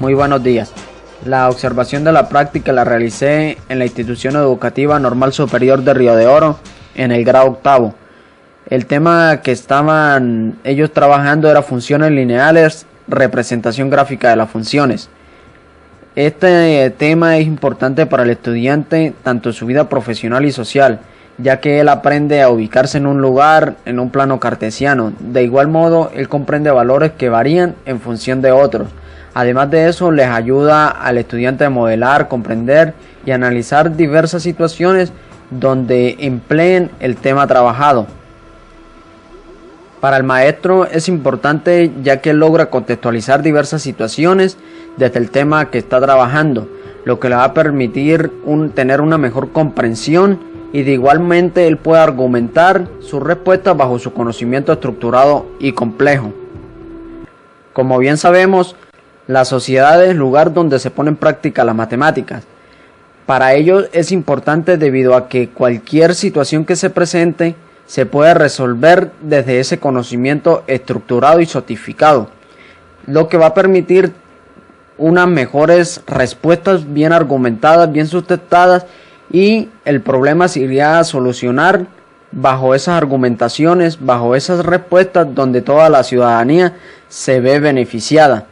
Muy buenos días. La observación de la práctica la realicé en la Institución Educativa Normal Superior de Río de Oro, en el grado octavo. El tema que estaban ellos trabajando era funciones lineales, representación gráfica de las funciones. Este tema es importante para el estudiante tanto en su vida profesional y social, ya que él aprende a ubicarse en un lugar, en un plano cartesiano. De igual modo, él comprende valores que varían en función de otros. Además de eso, les ayuda al estudiante a modelar, comprender y analizar diversas situaciones donde empleen el tema trabajado. Para el maestro es importante ya que él logra contextualizar diversas situaciones desde el tema que está trabajando, lo que le va a permitir tener una mejor comprensión y de igualmente él puede argumentar sus respuestas bajo su conocimiento estructurado y complejo. Como bien sabemos, la sociedad es el lugar donde se pone en práctica las matemáticas. Para ello es importante debido a que cualquier situación que se presente se puede resolver desde ese conocimiento estructurado y sofistificado, lo que va a permitir unas mejores respuestas bien argumentadas, bien sustentadas, y el problema se iría a solucionar bajo esas argumentaciones, bajo esas respuestas donde toda la ciudadanía se ve beneficiada.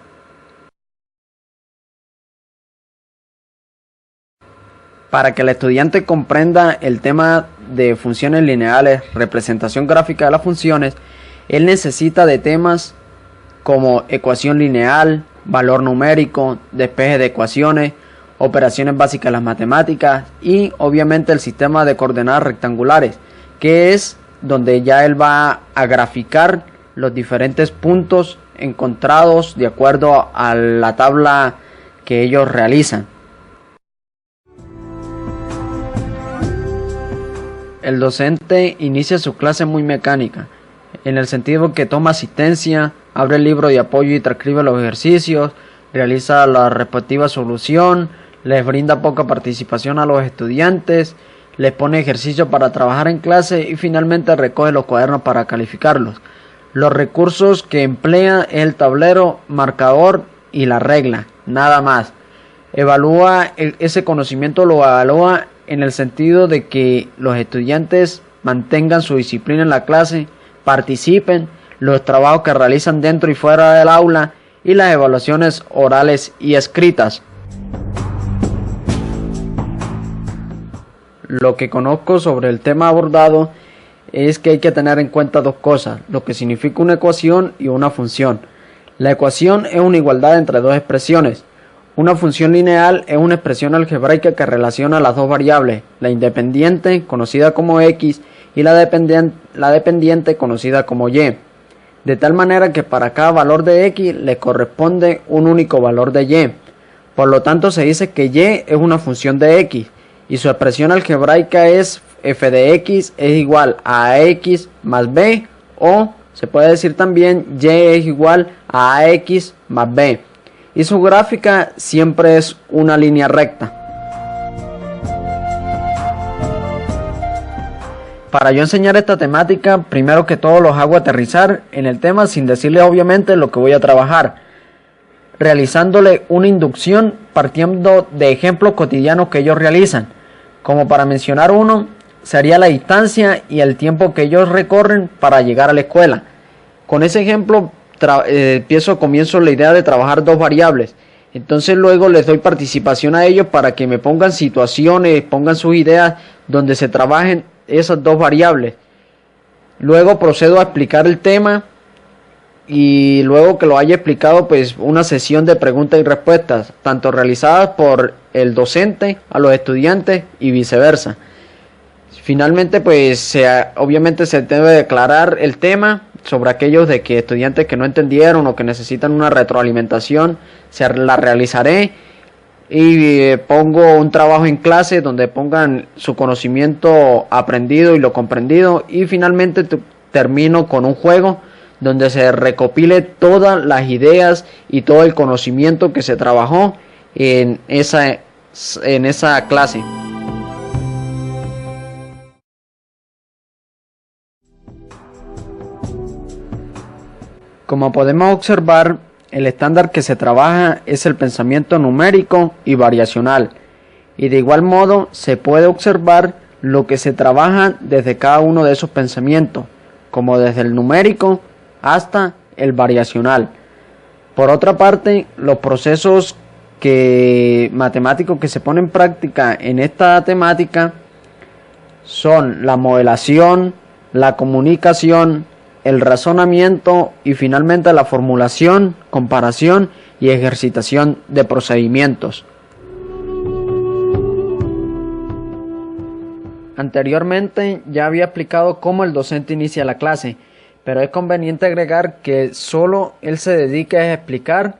Para que el estudiante comprenda el tema de funciones lineales, representación gráfica de las funciones, él necesita de temas como ecuación lineal, valor numérico, despeje de ecuaciones, operaciones básicas de las matemáticas y obviamente el sistema de coordenadas rectangulares, que es donde ya él va a graficar los diferentes puntos encontrados de acuerdo a la tabla que ellos realizan. El docente inicia su clase muy mecánica, en el sentido que toma asistencia, abre el libro de apoyo y transcribe los ejercicios, realiza la respectiva solución, les brinda poca participación a los estudiantes, les pone ejercicio para trabajar en clase y finalmente recoge los cuadernos para calificarlos. Los recursos que emplea es el tablero, marcador y la regla, nada más. Ese conocimiento lo evalúa en el sentido de que los estudiantes mantengan su disciplina en la clase, participen, los trabajos que realizan dentro y fuera del aula y las evaluaciones orales y escritas. Lo que conozco sobre el tema abordado es que hay que tener en cuenta dos cosas, lo que significa una ecuación y una función. La ecuación es una igualdad entre dos expresiones. Una función lineal es una expresión algebraica que relaciona las dos variables, la independiente, conocida como x, y la dependiente, conocida como y, de tal manera que para cada valor de x le corresponde un único valor de y. Por lo tanto, se dice que y es una función de x, y su expresión algebraica es f de x es igual a x más b, o se puede decir también y es igual a ax más b. Y su gráfica siempre es una línea recta. Para yo enseñar esta temática, primero que todo los hago aterrizar en el tema sin decirles obviamente lo que voy a trabajar, realizándole una inducción partiendo de ejemplos cotidianos que ellos realizan. Como para mencionar uno, sería la distancia y el tiempo que ellos recorren para llegar a la escuela. Con ese ejemplo comienzo la idea de trabajar dos variables, entonces luego les doy participación a ellos para que me pongan situaciones, pongan sus ideas donde se trabajen esas dos variables. Luego procedo a explicar el tema y luego que lo haya explicado, pues una sesión de preguntas y respuestas, tanto realizadas por el docente a los estudiantes y viceversa. Finalmente, pues obviamente se debe declarar el tema sobre aquellos de que estudiantes que no entendieron o que necesitan una retroalimentación, la realizaré y pongo un trabajo en clase donde pongan su conocimiento aprendido y lo comprendido, y finalmente termino con un juego donde se recopile todas las ideas y todo el conocimiento que se trabajó en esa clase. Como podemos observar, el estándar que se trabaja es el pensamiento numérico y variacional, y de igual modo se puede observar lo que se trabaja desde cada uno de esos pensamientos, como desde el numérico hasta el variacional. Por otra parte, los procesos matemáticos que se ponen en práctica en esta temática son la modelación, la comunicación, el razonamiento y finalmente la formulación, comparación y ejercitación de procedimientos. Anteriormente ya había explicado cómo el docente inicia la clase, pero es conveniente agregar que solo él se dedique a explicar,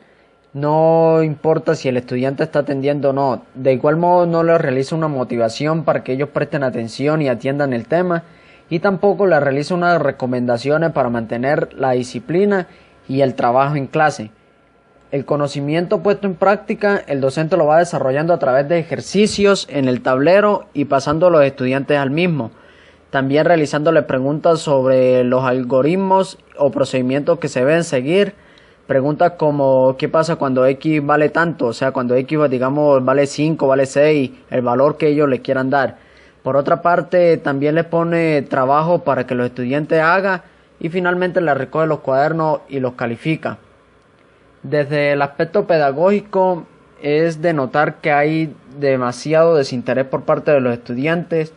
no importa si el estudiante está atendiendo o no. De igual modo no le realiza una motivación para que ellos presten atención y atiendan el tema, y tampoco le realiza unas recomendaciones para mantener la disciplina y el trabajo en clase. El conocimiento puesto en práctica, el docente lo va desarrollando a través de ejercicios en el tablero y pasando a los estudiantes al mismo. También realizándole preguntas sobre los algoritmos o procedimientos que se deben seguir. Preguntas como ¿qué pasa cuando X vale tanto? O sea, cuando X, digamos, vale 5, vale 6, el valor que ellos le quieran dar. Por otra parte, también les pone trabajo para que los estudiantes hagan y finalmente les recoge los cuadernos y los califica. Desde el aspecto pedagógico es de notar que hay demasiado desinterés por parte de los estudiantes,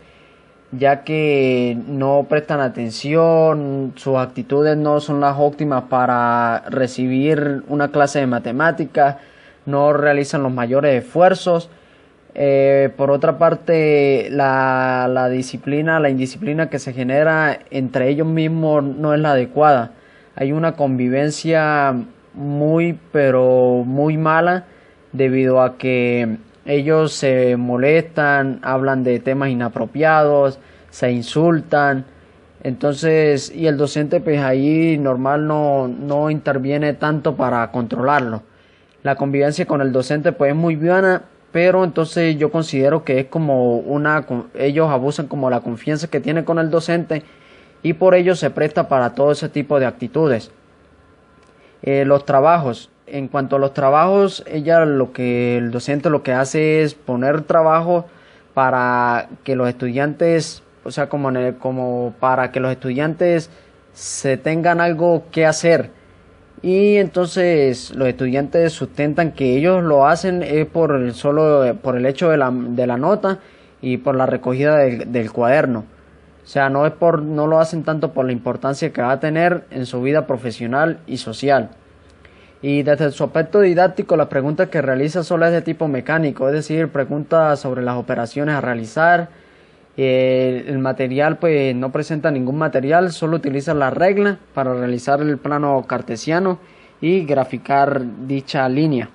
ya que no prestan atención, sus actitudes no son las óptimas para recibir una clase de matemáticas, no realizan los mayores esfuerzos. Por otra parte, la disciplina, la indisciplina que se genera entre ellos mismos no es la adecuada. Hay una convivencia pero muy mala, debido a que ellos se molestan, hablan de temas inapropiados, se insultan. Entonces, y el docente pues ahí normal no interviene tanto para controlarlo. La convivencia con el docente pues es muy buena, pero entonces yo considero que es como ellos abusan como la confianza que tienen con el docente, y por ello se presta para todo ese tipo de actitudes. Los trabajos. En cuanto a los trabajos, el docente lo que hace es poner trabajo para que los estudiantes, o sea, como para que los estudiantes se tengan algo que hacer. Y entonces los estudiantes sustentan que ellos lo hacen por el hecho de la nota y por la recogida del cuaderno. O sea, no lo hacen tanto por la importancia que va a tener en su vida profesional y social. Y desde su aspecto didáctico, las preguntas que realiza solo es de tipo mecánico, es decir, preguntas sobre las operaciones a realizar. El material pues no presenta ningún material, solo utiliza la regla para realizar el plano cartesiano y graficar dicha línea.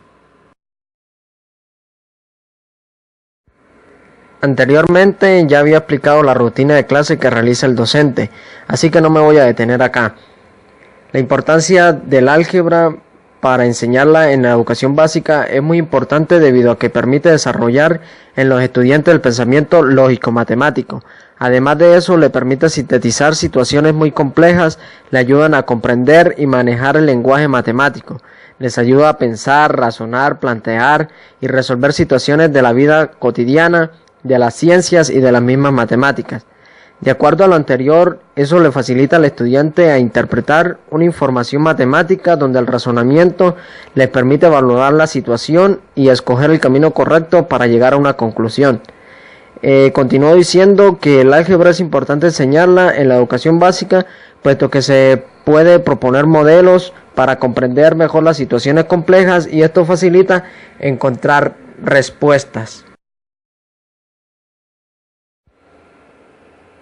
Anteriormente ya había explicado la rutina de clase que realiza el docente, así que no me voy a detener acá. La importancia del álgebra para enseñarla en la educación básica es muy importante debido a que permite desarrollar en los estudiantes el pensamiento lógico-matemático. Además de eso, le permite sintetizar situaciones muy complejas, le ayudan a comprender y manejar el lenguaje matemático. Les ayuda a pensar, razonar, plantear y resolver situaciones de la vida cotidiana, de las ciencias y de las mismas matemáticas. De acuerdo a lo anterior, eso le facilita al estudiante a interpretar una información matemática donde el razonamiento les permite valorar la situación y escoger el camino correcto para llegar a una conclusión. Continúo diciendo que el álgebra es importante enseñarla en la educación básica, puesto que se puede proponer modelos para comprender mejor las situaciones complejas y esto facilita encontrar respuestas.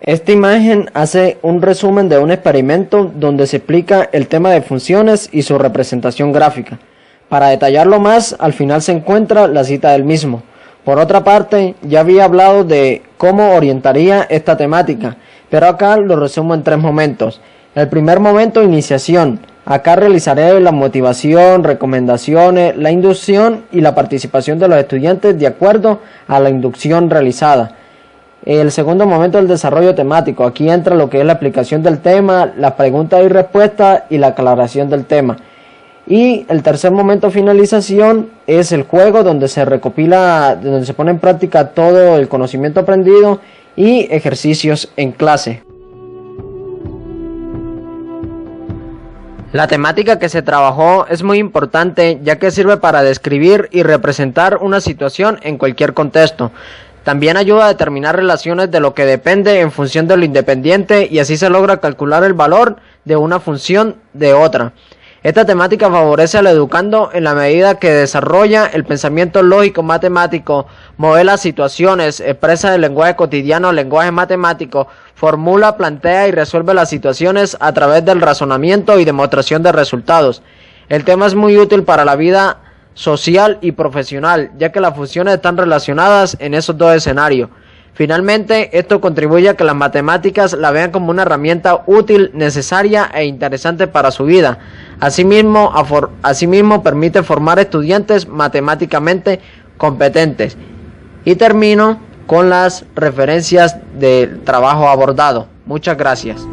Esta imagen hace un resumen de un experimento donde se explica el tema de funciones y su representación gráfica. Para detallarlo más, al final se encuentra la cita del mismo. Por otra parte, ya había hablado de cómo orientaría esta temática, pero acá lo resumo en 3 momentos. El primer momento, iniciación. Acá realizaré la motivación, recomendaciones, la inducción y la participación de los estudiantes de acuerdo a la inducción realizada. El segundo momento, el desarrollo temático. Aquí entra lo que es la explicación del tema, las preguntas y respuestas y la aclaración del tema. Y el tercer momento finalización es el juego, donde se recopila, donde se pone en práctica todo el conocimiento aprendido y ejercicios en clase. La temática que se trabajó es muy importante, ya que sirve para describir y representar una situación en cualquier contexto. También ayuda a determinar relaciones de lo que depende en función de lo independiente, y así se logra calcular el valor de una función de otra. Esta temática favorece al educando en la medida que desarrolla el pensamiento lógico matemático, modela situaciones, expresa el lenguaje cotidiano, lenguaje matemático, formula, plantea y resuelve las situaciones a través del razonamiento y demostración de resultados. El tema es muy útil para la vida social y profesional, ya que las funciones están relacionadas en esos dos escenarios. Finalmente, esto contribuye a que las matemáticas la vean como una herramienta útil, necesaria e interesante para su vida. Asimismo, permite formar estudiantes matemáticamente competentes. Y termino con las referencias del trabajo abordado. Muchas gracias.